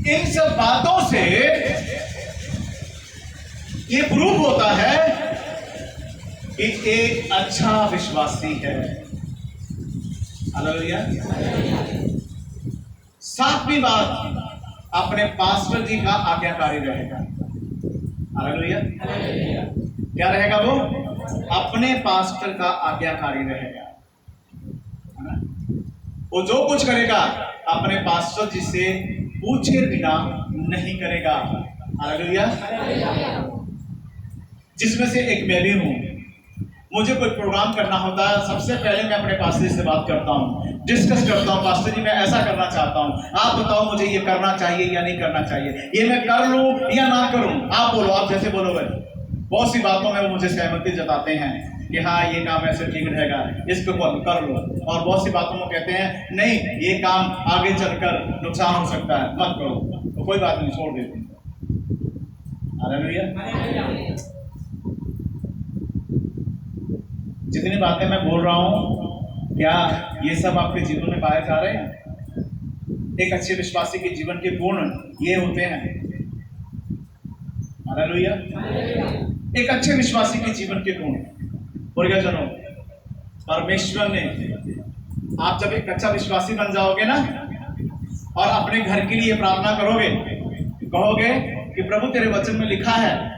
इन सब बातों से ये प्रूफ होता है कि एक अच्छा विश्वासी है। हालेलुया। 7वीं बात, अपने पास्टर जी का आज्ञाकारी रहेगा। हालेलुया। क्या रहेगा वो? अपने पास्टर का आज्ञाकारी रहेगा, है ना? वो जो कुछ करेगा अपने पास्टर जी से पूछे बिना नहीं करेगा। हालेलुया। जिसमें से एक मैं भी हूं। मुझे कोई प्रोग्राम करना होता है, सबसे पहले मैं अपने पास्टर से बात करता हूँ, डिस्कस करता हूँ, पास्टर जी मैं ऐसा करना चाहता हूँ, आप बताओ मुझे ये करना चाहिए या नहीं करना चाहिए, ये मैं कर लूँ या ना करूँ। आप बोलो, आप जैसे बोलोगे। बहुत सी बातों में वो मुझे सहमति जताते हैं कि हाँ ये काम ऐसे ठीक रहेगा, इसको कर लो, और बहुत सी बातों में कहते हैं नहीं ये काम आगे चलकर नुकसान हो सकता है, मत करो। तो कोई बात नहीं, छोड़ देते हैं। हालेलुया। जितनी बातें मैं बोल रहा हूं, क्या ये सब आपके जीवन में पाए जा रहे हैं? एक अच्छे विश्वासी के जीवन के गुण ये होते हैं। हालेलुया। एक अच्छे विश्वासी के जीवन के गुण, प्रियजनों, परमेश्वर ने, आप जब एक अच्छा विश्वासी बन जाओगे ना और अपने घर के लिए प्रार्थना करोगे, कहोगे कि प्रभु तेरे वचन में लिखा है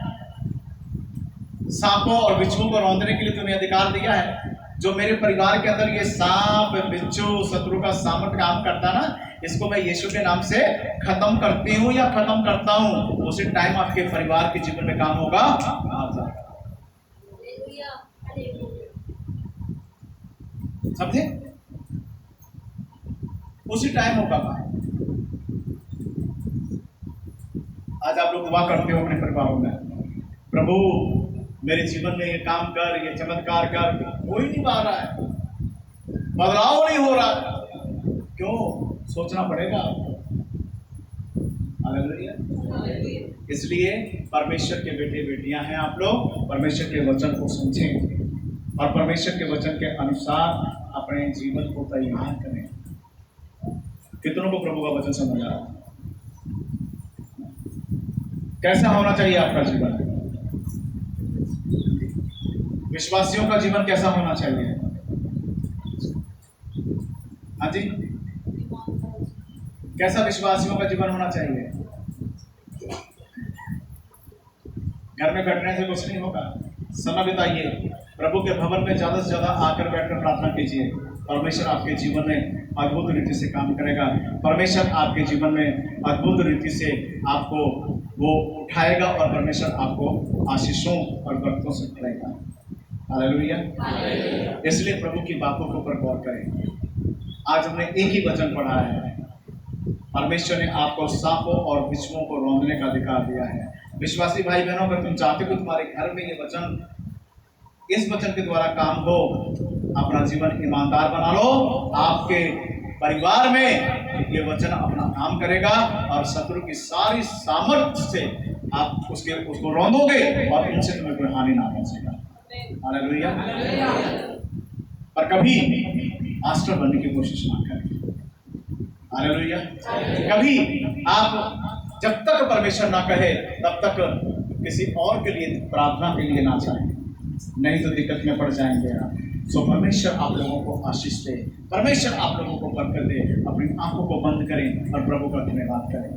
सांपों और बिच्छुओं को रौंदने के लिए तुम्हें अधिकार दिया है। जो मेरे परिवार के अंदर ये सांप बिच्छू शत्रु का सामर्थ काम करता ना, इसको मैं यीशु के नाम से खत्म करती हूँ या खत्म करता हूँ, उसी टाइम आपके परिवार के जीवन में काम होगा। समझे? उसी टाइम होगा। आज आप लोग दुआ करते हो अपने परिवारों में, प्रभु मेरे जीवन में ये काम कर, ये चमत्कार कर, कोई नहीं पा रहा है, बदलाव नहीं हो रहा, क्यों? सोचना पड़ेगा। हालेलुया। इसलिए परमेश्वर के बेटे बेटियां हैं आप लोग, परमेश्वर के वचन को समझें और परमेश्वर के वचन के अनुसार अपने जीवन को तैयार करें। कितनों को प्रभु का वचन समझ आ रहा है? कैसा होना चाहिए आपका जीवन? विश्वासियों का जीवन कैसा होना चाहिए? हाँ जी, कैसा विश्वासियों का जीवन होना चाहिए? घर में बैठने से कुछ नहीं होगा, समय बिताइए, प्रभु के भवन में ज्यादा से ज्यादा आकर बैठकर प्रार्थना कीजिए। परमेश्वर आपके जीवन में अद्भुत रीति से काम करेगा। परमेश्वर आपके जीवन में अद्भुत रीति से आपको वो उठाएगा और परमेश्वर आपको आशीषों और बरकतों से भरेगा। हालेलुया। इसलिए प्रभु की बातों के ऊपर गौर करें। आज हमने एक ही वचन पढ़ा है, परमेश्वर ने आपको सांपों और बिच्छुओं को रौंदने का अधिकार दिया है। विश्वासी भाई बहनों, अगर तुम चाहते हो तुम्हारे घर में ये वचन, इस वचन के द्वारा काम हो, अपना जीवन ईमानदार बना लो, आपके परिवार में ये वचन अपना काम करेगा और शत्रु की सारी सामर्थ्य से आप उसको रौंदोगे और उनसे तुम्हें कोई हानि ना पहुंचेगा। हालेलुया। पर कभी मास्टर बनने की कोशिश ना करें। हालेलुया। कभी आप जब तक परमेश्वर ना कहे तब तक किसी और के लिए प्रार्थना के लिए ना चाहें, नहीं तो दिक्कत में पड़ जाएंगे आप। सो परमेश्वर आप लोगों को आशीष दे, परमेश्वर आप लोगों को बरकत दे। अपनी आंखों को बंद करें और प्रभु का धन्यवाद करें।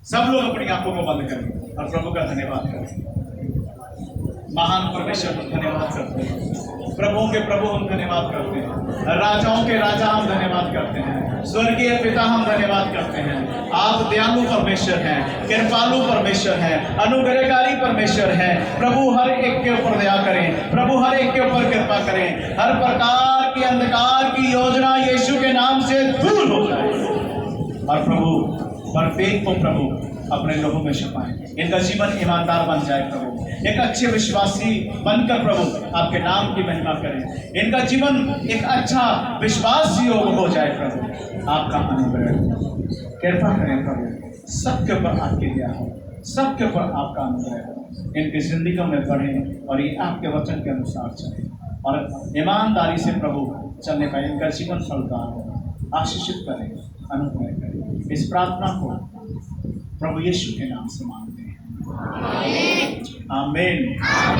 सब लोग अपनी आंखों को बंद करें और प्रभु का धन्यवाद करें। महान परमेश्वर को धन्यवाद करते हैं, प्रभुओं के प्रभु हम धन्यवाद करते हैं, राजाओं के राजा हम धन्यवाद करते हैं, स्वर्गीय पिता हम धन्यवाद करते हैं। आप दयालु परमेश्वर हैं, कृपालु परमेश्वर हैं, अनुग्रहकारी परमेश्वर हैं। प्रभु हर एक के ऊपर दया करें, प्रभु हर एक के ऊपर कृपा करें। हर प्रकार की अंधकार की योजना यीशु के नाम से दूर हो जाए और प्रभु प्रत्येक को प्रभु अपने लोगों में छुपाएं। इनका जीवन ईमानदार बन जाए प्रभु, एक अच्छे विश्वासी बनकर प्रभु आपके नाम की महिमा करें। इनका जीवन एक अच्छा विश्वास योग हो जाए प्रभु। आपका अनुग्रह कृपा करें प्रभु, सबके ऊपर आपकी दया हो, सबके ऊपर आपका अनुग्रह हो। इनकी जिंदगी में बढ़े और ये आपके वचन के अनुसार चले और ईमानदारी से प्रभु चलने का इनका जीवन फलदार हो। आशीषित करें, अनुग्रह करें। इस प्रार्थना को प्रभु यीशु के नाम से मांगते हैं, आमीन।